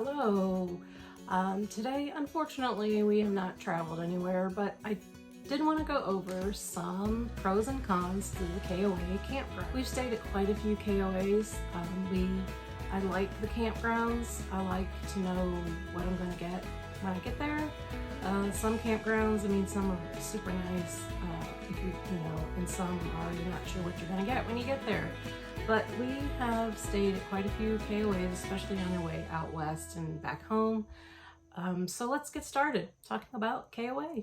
Hello. Today, unfortunately, we have not traveled anywhere, but I did want to go over some pros and cons to the KOA campground. We've stayed at quite a few KOAs. I like the campgrounds. I like to know what I'm going to get when I get there. Some campgrounds, some are super nice, and some are you're not sure what you're going to get when you get there. But we have stayed at quite a few KOAs, especially on our way out west and back home. So let's get started talking about KOA.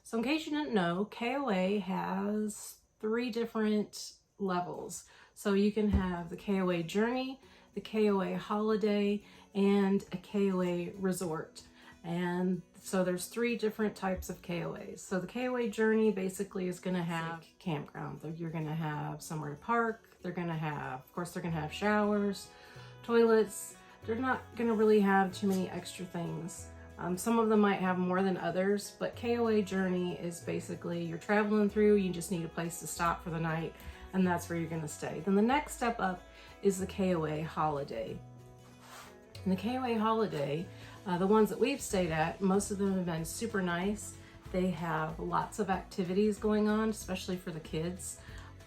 So in case you didn't know, KOA has 3 different levels. So you can have the KOA Journey, the KOA Holiday, and a KOA Resort. And so there's 3 different types of KOAs. So the KOA Journey basically is going to have campground. You're going to have somewhere to park. They're going to have, of course, they're going to have showers, toilets. They're not going to really have too many extra things. Some of them might have more than others, but KOA Journey is basically you're traveling through, you just need a place to stop for the night, and that's where you're going to stay. Then the next step up is the KOA Holiday. And the KOA Holiday, the ones that we've stayed at, most of them have been super nice. They have lots of activities going on, especially for the kids.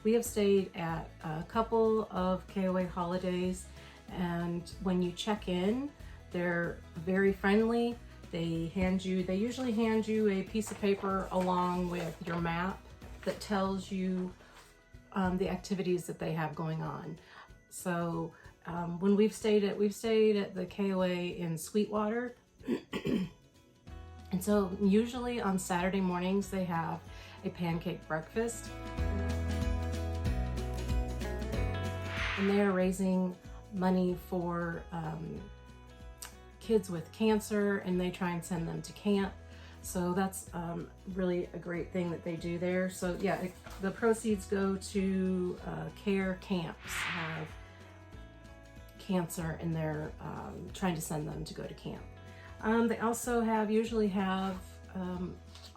We have stayed at a couple of KOA Holidays, and when you check in, they're very friendly. They usually hand you a piece of paper along with your map that tells you the activities that they have going on. So when we've stayed at the KOA in Sweetwater, and so usually on Saturday mornings they have a pancake breakfast, and they are raising money for kids with cancer, and they try and send them to camp. So that's really a great thing that they do there. So yeah, the proceeds go to care camps have cancer, and they're trying to send them to go to camp. They also usually have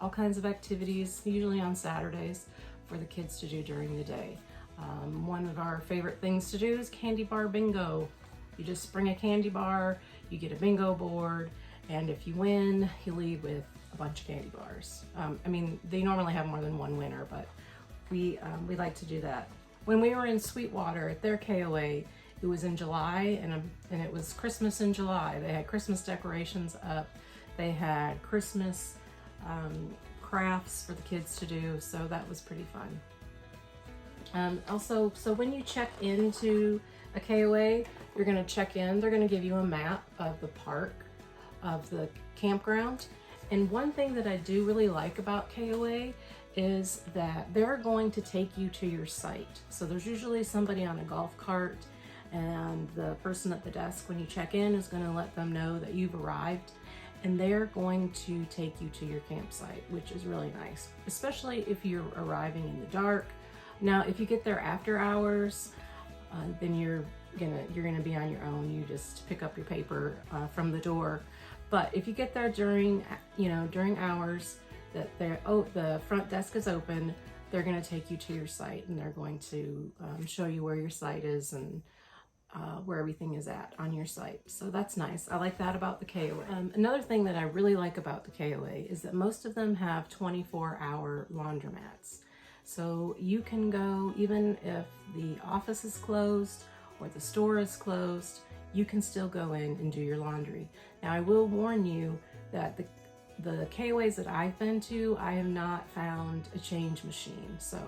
all kinds of activities, usually on Saturdays, for the kids to do during the day. One of our favorite things to do is candy bar bingo. You just bring a candy bar, you get a bingo board, and if you win, you leave with a bunch of candy bars. They normally have more than one winner, but we like to do that. When we were in Sweetwater at their KOA, it was in July, and it was Christmas in July. They had Christmas decorations up. They had Christmas crafts for the kids to do, so that was pretty fun. Also, so when you check into a KOA, you're going to check in. They're going to give you a map of the park, of the campground. And one thing that I do really like about KOA is that they're going to take you to your site. So there's usually somebody on a golf cart, and the person at the desk when you check in is going to let them know that you've arrived, and they're going to take you to your campsite, which is really nice, especially if you're arriving in the dark. Now, if you get there after hours, then you're gonna be on your own. You just pick up your paper from the door. But if you get there during hours that the front desk is open, they're gonna take you to your site, and they're going to show you where your site is and where everything is at on your site. So that's nice. I like that about the KOA. Another thing that I really like about the KOA is that most of them have 24-hour laundromats. So you can go, even if the office is closed or the store is closed, you can still go in and do your laundry. Now I will warn you that the KOAs that I've been to, I have not found a change machine. So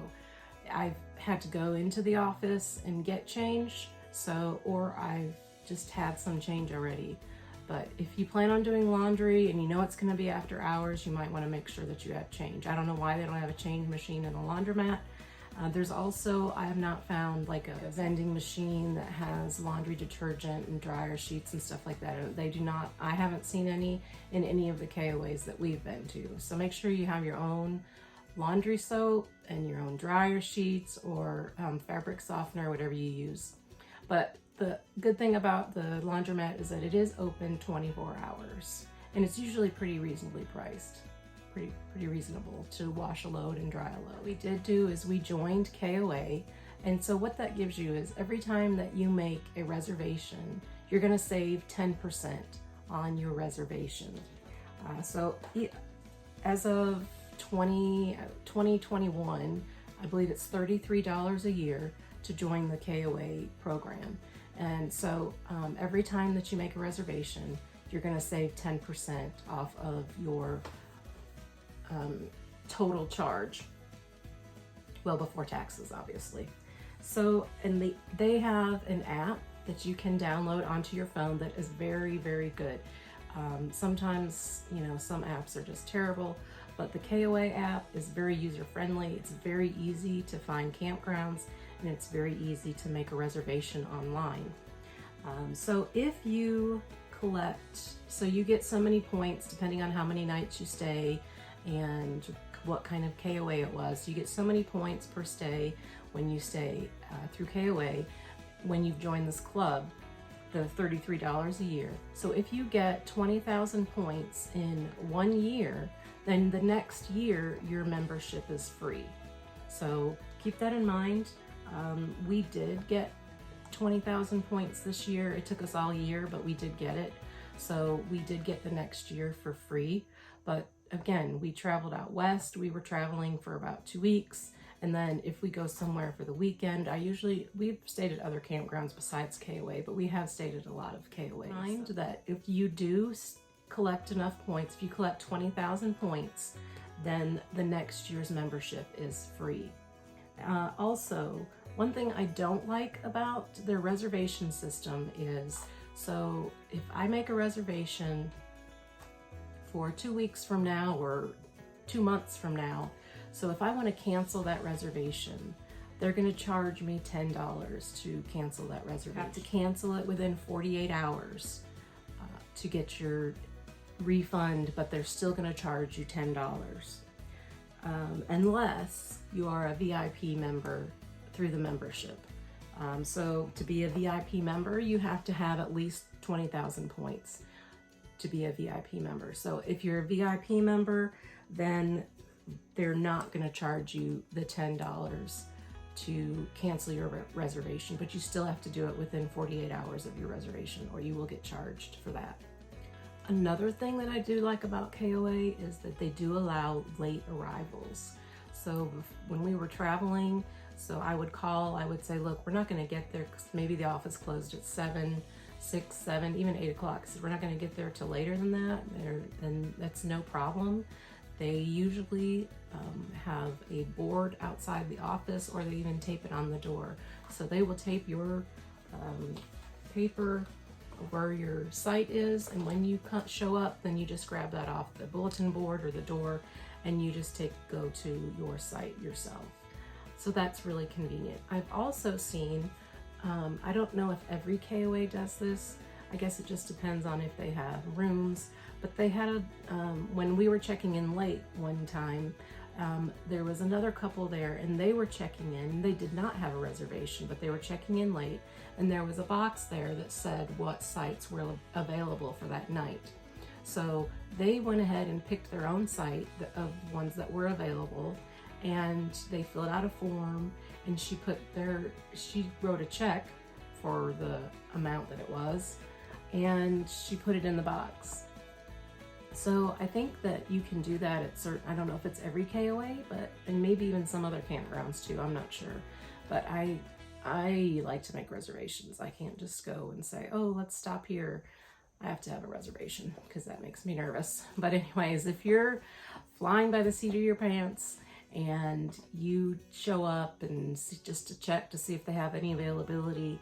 I've had to go into the office and get change, or I've just had some change already. But if you plan on doing laundry and you know it's going to be after hours, you might want to make sure that you have change. I don't know why they don't have a change machine in a laundromat. There's also, I have not found like a vending machine that has laundry detergent and dryer sheets and stuff like that. They do not, I haven't seen any in any of the KOAs that we've been to. So make sure you have your own laundry soap and your own dryer sheets or fabric softener, whatever you use. But the good thing about the laundromat is that it is open 24 hours and it's usually pretty reasonably priced. Pretty reasonable to wash a load and dry a load. What we did do is we joined KOA, and so what that gives you is every time that you make a reservation, you're going to save 10% on your reservation. So as of 2021, I believe it's $33 a year to join the KOA program. And so every time that you make a reservation, you're going to save 10% off of your total charge, well, before taxes, obviously. So, and they have an app that you can download onto your phone that is very, very good. Sometimes, you know, some apps are just terrible, but the KOA app is very user-friendly. It's very easy to find campgrounds, and it's very easy to make a reservation online. So if you you get so many points depending on how many nights you stay and what kind of KOA it was. You get so many points per stay when you stay through KOA when you've joined this club, the $33 a year. So if you get 20,000 points in 1 year, then the next year your membership is free. So keep that in mind. We did get 20,000 points this year. It took us all year, but we did get it. So we did get the next year for free. But again, we traveled out west. We were traveling for about 2 weeks. And then if we go somewhere for the weekend, we've stayed at other campgrounds besides KOA, but we have stayed at a lot of KOA. Mind that if you do collect enough points, if you collect 20,000 points, then the next year's membership is free. Also, one thing I don't like about their reservation system is, so if I make a reservation for 2 weeks from now or 2 months from now, so if I want to cancel that reservation, they're going to charge me $10 to cancel that reservation. You have to cancel it within 48 hours to get your refund, but they're still going to charge you $10 unless you are a VIP member through the membership. So to be a VIP member, you have to have at least 20,000 points to be a VIP member. So if you're a VIP member, then they're not going to charge you the $10 to cancel your reservation, but you still have to do it within 48 hours of your reservation or you will get charged for that. Another thing that I do like about KOA is that they do allow late arrivals. So when we were traveling, so I would say, look, we're not going to get there because maybe the office closed at 7, 6, 7, even 8 o'clock. So we're not going to get there till later than that. Then that's no problem. They usually have a board outside the office, or they even tape it on the door. So they will tape your paper where your site is, and when you show up, then you just grab that off the bulletin board or the door, and you just go to your site yourself. So that's really convenient. I've also seen, I don't know if every KOA does this. I guess it just depends on if they have rooms, but they had when we were checking in late one time, there was another couple there and they were checking in. They did not have a reservation, but they were checking in late, and there was a box there that said what sites were available for that night. So they went ahead and picked their own site of ones that were available, and they filled out a form, and she wrote a check for the amount that it was, and she put it in the box. So I think that you can do that at certain, I don't know if it's every KOA, and maybe even some other campgrounds too, I'm not sure. But I like to make reservations. I can't just go and say, oh, let's stop here. I have to have a reservation because that makes me nervous. But anyways, if you're flying by the seat of your pants and you show up and just to check to see if they have any availability,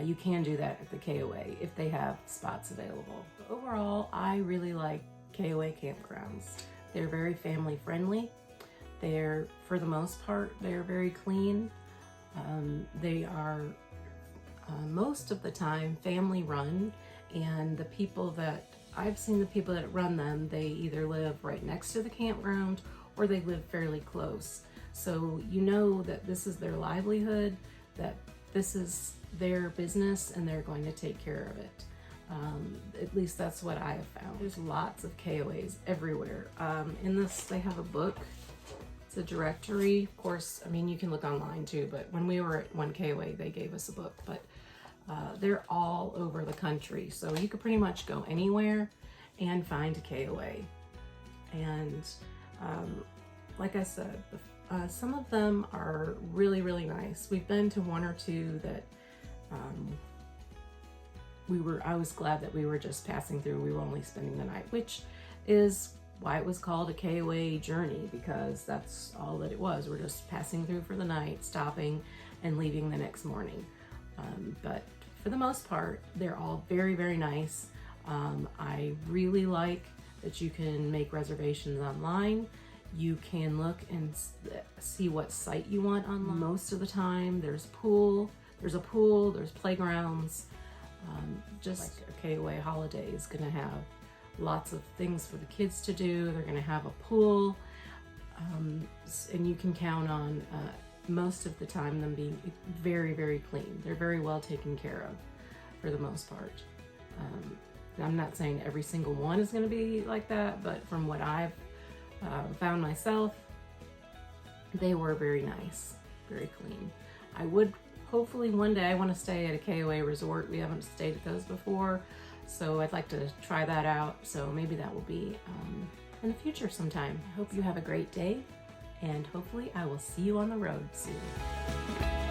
you can do that at the KOA if they have spots available. But overall, I really like KOA campgrounds. They're very family friendly. They're, for the most part, they're very clean. They are most of the time family run, and the people that I've seen, the people that run them, they either live right next to the campground or they live fairly close. So you know that this is their livelihood, that this is their business, and they're going to take care of it. At least that's what I have found. There's lots of KOAs everywhere. In this, they have a book. It's a directory. Of course, I mean, you can look online too, but when we were at one KOA, they gave us a book, but they're all over the country. So you could pretty much go anywhere and find a KOA. And like I said, some of them are really, really nice. We've been to one or two that I was glad that we were just passing through. We were only spending the night, which is why it was called a KOA Journey, because that's all that it was. We're just passing through for the night, stopping and leaving the next morning. But for the most part, they're all very, very nice. I really like that you can make reservations online. You can look and see what site you want online. Most of the time, there's a pool, there's playgrounds. Just like a KOA Holiday is gonna have lots of things for the kids to do. They're gonna have a pool, and you can count on most of the time them being very, very clean. They're very well taken care of for the most part. I'm not saying every single one is gonna be like that, but from what I've found myself, they were very nice, very clean. I would hopefully one day, I want to stay at a KOA resort. We haven't stayed at those before, so I'd like to try that out. So maybe that will be in the future sometime. I hope you have a great day, and hopefully I will see you on the road soon.